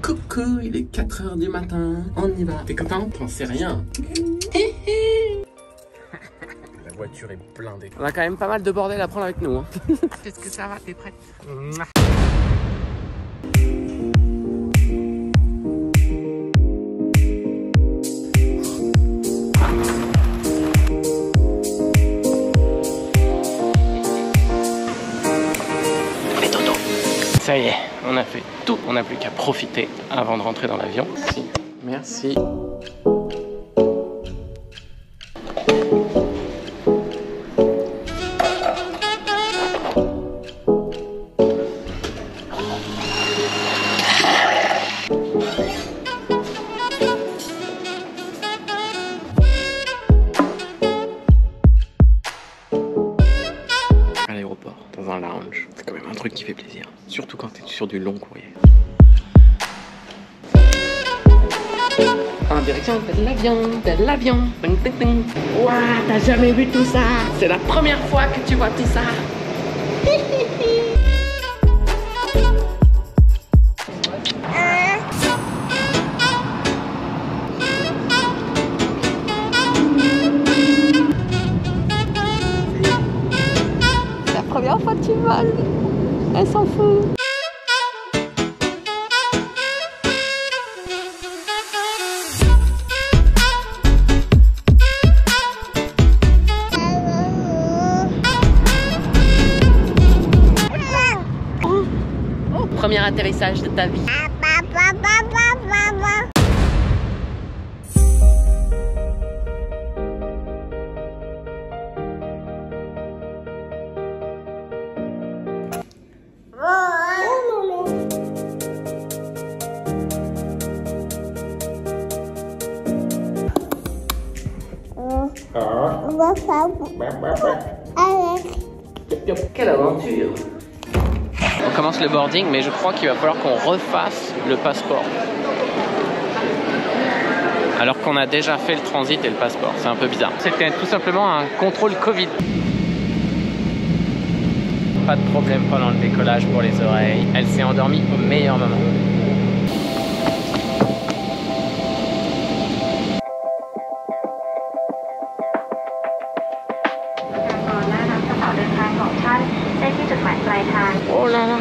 Coucou, il est 4 h du matin. On y va. T'es content? T'en sais rien. La voiture est blindée. On a quand même pas mal de bordel à prendre avec nous. Hein. Est-ce que ça va? T'es prête? Ça y est, on a fait tout. On n'a plus qu'à profiter avant de rentrer dans l'avion. Merci. À l'aéroport, dans un lounge, c'est quand même un truc qui fait plaisir. Surtout quand tu es sur du long courrier. En direction de l'avion, Ding, ding, ding. Ouah, t'as jamais vu tout ça? C'est la première fois que tu vois tout ça. C'est la première fois que tu voles. Elle s'en fout. Premier atterrissage de ta vie. Quelle aventure! On commence le boarding, mais je crois qu'il va falloir qu'on refasse le passeport. Alors qu'on a déjà fait le transit et le passeport, c'est un peu bizarre. C'était tout simplement un contrôle Covid. Pas de problème pendant le décollage pour les oreilles. Elle s'est endormie au meilleur moment. Oh là là!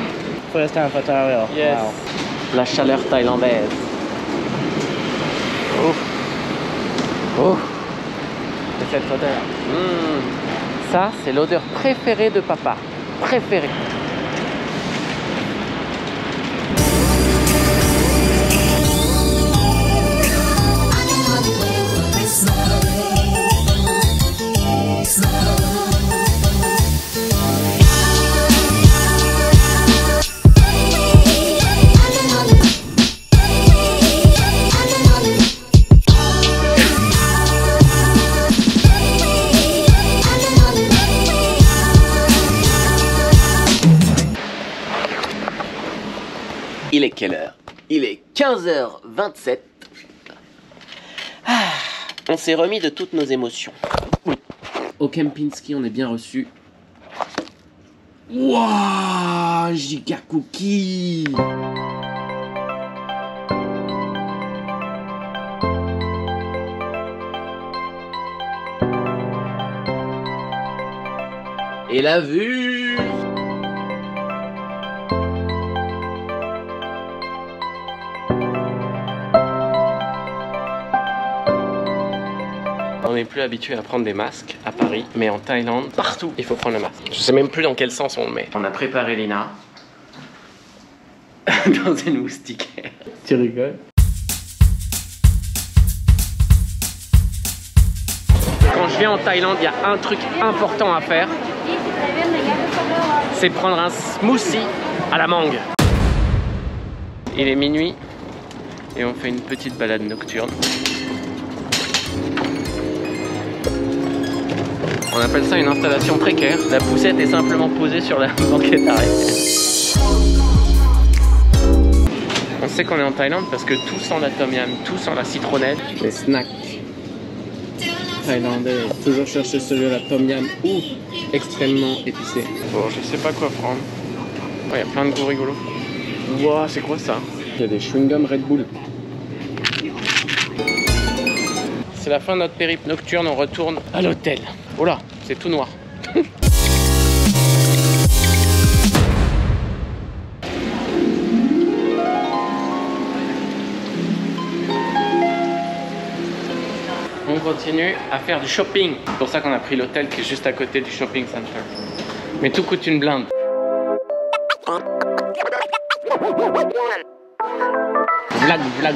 First time for Thailand. Yes. Wow. La chaleur thaïlandaise. Oh. Oh. Et cette odeur. Ça, c'est l'odeur préférée de papa. Préférée. Il est quelle heure? Il est 15 h 27. On s'est remis de toutes nos émotions. Au Kempinski, on est bien reçu. Wouah, giga cookie. Et la vue. On n'est plus habitué à prendre des masques à Paris, mais en Thaïlande, partout, il faut prendre le masque. Je sais même plus dans quel sens on le met. On a préparé Lina dans une moustiquaire. Tu rigoles? Quand je viens en Thaïlande, il y a un truc important à faire. C'est prendre un smoothie à la mangue. Il est minuit et on fait une petite balade nocturne. On appelle ça une installation précaire. La poussette est simplement posée sur la banquette arrière. On sait qu'on est en Thaïlande parce que tout sent la tom yum, tout sent la citronnelle. Les snacks thaïlandais, toujours chercher celui à la tom yum ou extrêmement épicé. Bon, je sais pas quoi prendre. Il y a plein de goûts rigolos. Wow, c'est quoi ça? Il y a des chewing-gums Red Bull. C'est la fin de notre périple nocturne, on retourne à l'hôtel. Oh là, c'est tout noir. On continue à faire du shopping. C'est pour ça qu'on a pris l'hôtel qui est juste à côté du shopping center. Mais tout coûte une blinde. Vlog.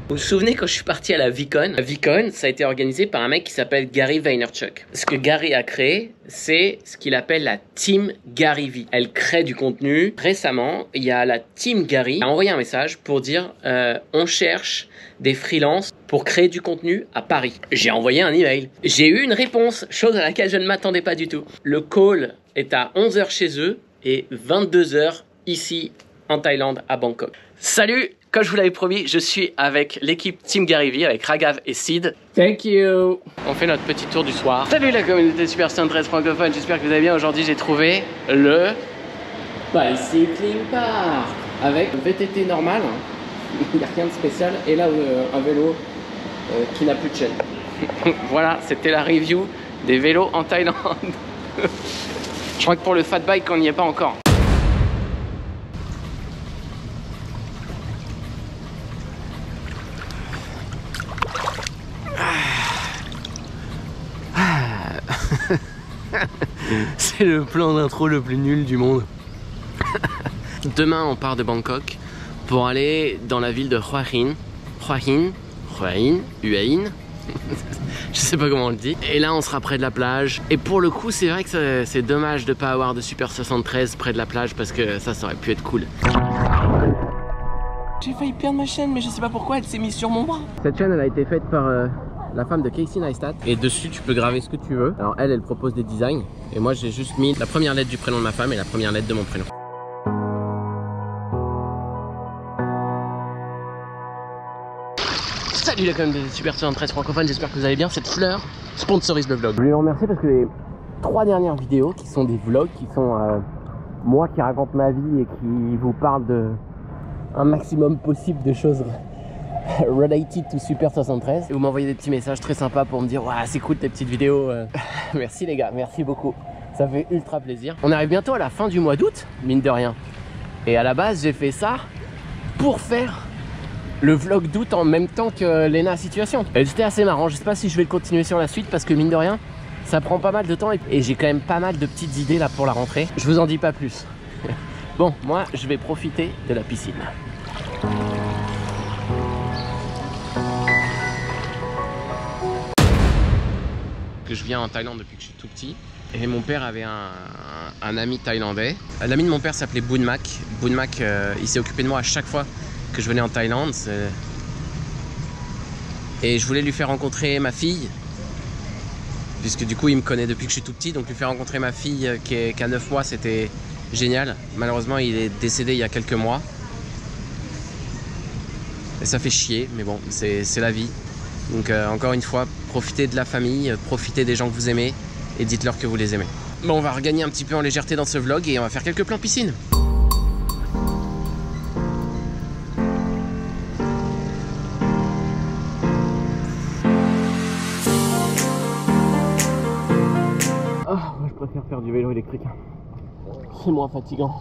Vous vous souvenez quand je suis parti à la VidCon? La VidCon, ça a été organisé par un mec qui s'appelle Gary Vaynerchuk. Ce que Gary a créé, c'est ce qu'il appelle la Team Gary V. Elle crée du contenu. Récemment, il y a la Team Gary qui a envoyé un message pour dire on cherche des freelances pour créer du contenu à Paris. J'ai envoyé un email. J'ai eu une réponse, chose à laquelle je ne m'attendais pas du tout. Le call est à 11 h chez eux et 22 h ici en Thaïlande, à Bangkok. Salut! Comme je vous l'avais promis, je suis avec l'équipe Team Gary V, avec Raghav et Sid. Thank you! On fait notre petit tour du soir. Salut la communauté Super 113 francophone, j'espère que vous allez bien. Aujourd'hui, j'ai trouvé le Bicycling Park avec VTT normal. Il n'y a rien de spécial. Et là, un vélo qui n'a plus de chaîne. Voilà, c'était la review des vélos en Thaïlande. Je crois que pour le fat bike, on n'y est pas encore. C'est le plan d'intro le plus nul du monde. Demain on part de Bangkok pour aller dans la ville de Hua Hin. Je sais pas comment on le dit. Et là on sera près de la plage. Et pour le coup c'est vrai que c'est dommage de pas avoir de Super 73 près de la plage parce que ça aurait pu être cool. J'ai failli perdre ma chaîne mais je sais pas pourquoi elle s'est mise sur mon bras. Cette chaîne elle a été faite par la femme de Casey Neistat. Et dessus tu peux graver ce que tu veux. Alors elle propose des designs. Et moi j'ai juste mis la première lettre du prénom de ma femme et la première lettre de mon prénom. Salut la communauté des Super 113 francophones, j'espère que vous allez bien. Cette fleur sponsorise le vlog. Je voulais vous remercier parce que les 3 dernières vidéos qui sont des vlogs, qui sont moi qui raconte ma vie et qui vous parle de un maximum possible de choses related to Super 73. Et vous m'envoyez des petits messages très sympas pour me dire ouais, c'est cool tes petites vidéos. Merci les gars, merci beaucoup. Ça fait ultra plaisir. On arrive bientôt à la fin du mois d'août, mine de rien. Et à la base, j'ai fait ça pour faire le vlog d'août en même temps que Lena Situation. Et c'était assez marrant. Je sais pas si je vais le continuer sur la suite parce que mine de rien, ça prend pas mal de temps et j'ai quand même pas mal de petites idées là pour la rentrée. Je vous en dis pas plus. Bon, moi, je vais profiter de la piscine. Je viens en Thaïlande depuis que je suis tout petit et mon père avait un ami thaïlandais. L'ami de mon père s'appelait Bunmak. Bunmak, il s'est occupé de moi à chaque fois que je venais en Thaïlande. Et je voulais lui faire rencontrer ma fille, puisque du coup il me connaît depuis que je suis tout petit, donc lui faire rencontrer ma fille qui a 9 mois, c'était génial. Malheureusement il est décédé il y a quelques mois. Et ça fait chier, mais bon, c'est la vie. Donc encore une fois, profitez de la famille, profitez des gens que vous aimez et dites-leur que vous les aimez. Bon, on va regagner un petit peu en légèreté dans ce vlog et on va faire quelques plans piscine. Ah, moi je préfère faire du vélo électrique. C'est moins fatigant.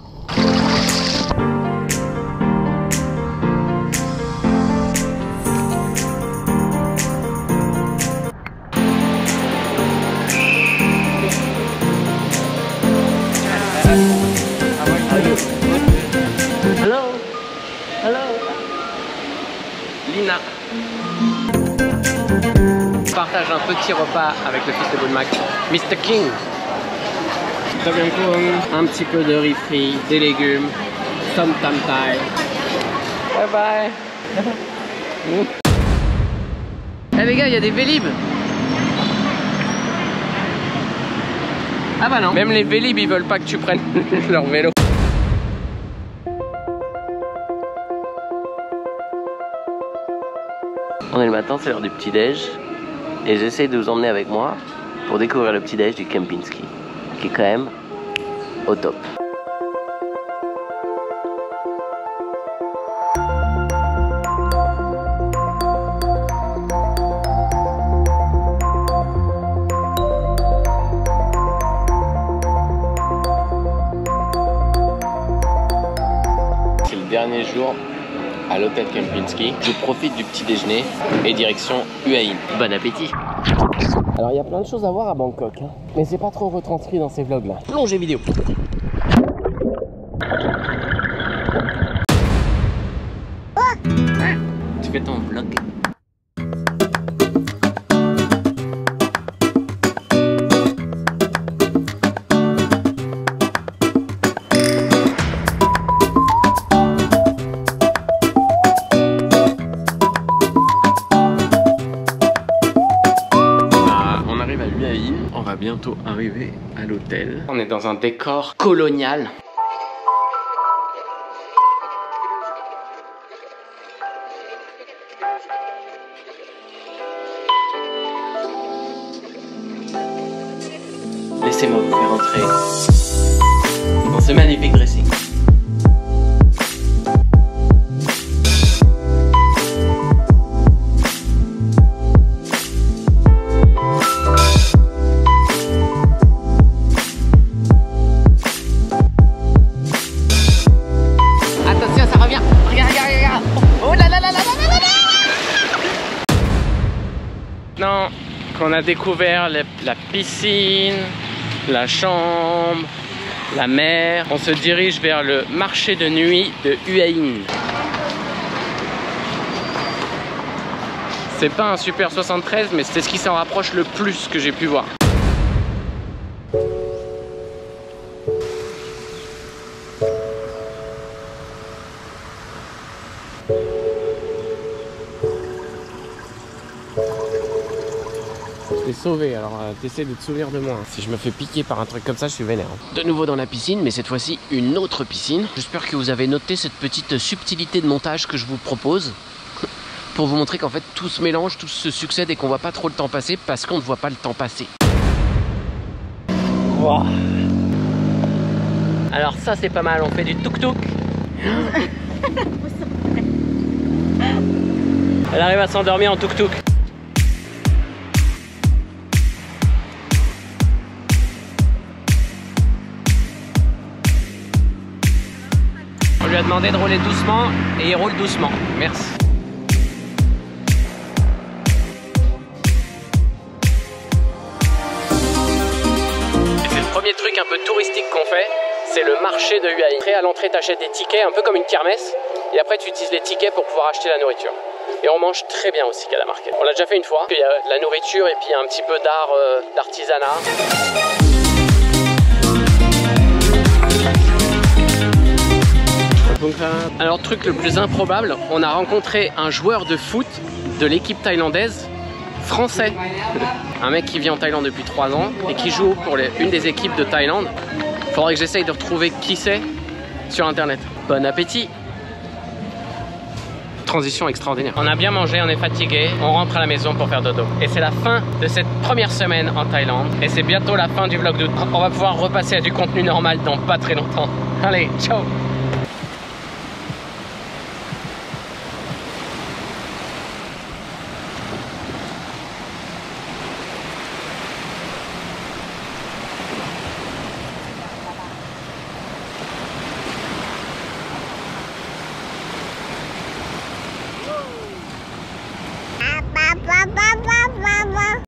Lina. On partage un petit repas avec le fils de Bunmak, Mr. King. Un petit peu de riz frit, des légumes, some tam thai. Bye bye. Eh les gars, il y a des Vélib. Ah bah non. Même les Vélib, ils veulent pas que tu prennes leur vélo. On est le matin, c'est l'heure du petit-déj. Et j'essaie de vous emmener avec moi pour découvrir le petit-déj du Kempinski, qui est quand même au top. dernier jour à l'hôtel Kempinski. Je profite du petit déjeuner et direction Hua Hin. Bon appétit. Alors il y a plein de choses à voir à Bangkok, hein, mais c'est pas trop retranscrit dans ces vlogs là. Plongée vidéo. Tu fais ton vlog. On arrive à Hua Hin, on va bientôt arriver à l'hôtel. On est dans un décor colonial. Laissez-moi vous faire entrer dans ce magnifique dressing. Attention, ça revient. Regarde, regarde, regarde. Oh là là là là là là là. Non, qu'on a découvert la piscine, la chambre, la mer. On se dirige vers le marché de nuit de Hua Hin. C'est pas un Super 73, mais c'est ce qui s'en rapproche le plus que j'ai pu voir. Je l'ai sauvé, alors t'essaies de te souvenir de moi. Si je me fais piquer par un truc comme ça, je suis vénère. De nouveau dans la piscine, mais cette fois-ci une autre piscine. J'espère que vous avez noté cette petite subtilité de montage que je vous propose. Pour vous montrer qu'en fait tout se mélange, tout se succède et qu'on voit pas trop le temps passer parce qu'on ne voit pas le temps passer. Wow. Alors ça c'est pas mal, on fait du tuk-tuk. Elle arrive à s'endormir en tuk-tuk. On lui a demandé de rouler doucement et il roule doucement. Merci. Premier truc un peu touristique qu'on fait, c'est le marché de Hua Hin. Après à l'entrée t'achètes des tickets, un peu comme une kermesse, et après tu utilises les tickets pour pouvoir acheter la nourriture. Et on mange très bien aussi qu'à la market. On l'a déjà fait une fois, il y a de la nourriture et puis un petit peu d'art, d'artisanat. Alors truc le plus improbable, on a rencontré un joueur de foot de l'équipe thaïlandaise français. Un mec qui vit en Thaïlande depuis 3 ans et qui joue pour une des équipes de Thaïlande. Faudrait que j'essaye de retrouver qui c'est sur internet. Bon appétit. Transition extraordinaire. On a bien mangé, on est fatigué, on rentre à la maison pour faire dodo. Et c'est la fin de cette première semaine en Thaïlande. Et c'est bientôt la fin du vlog d'août. On va pouvoir repasser à du contenu normal dans pas très longtemps. Allez, ciao. Bye.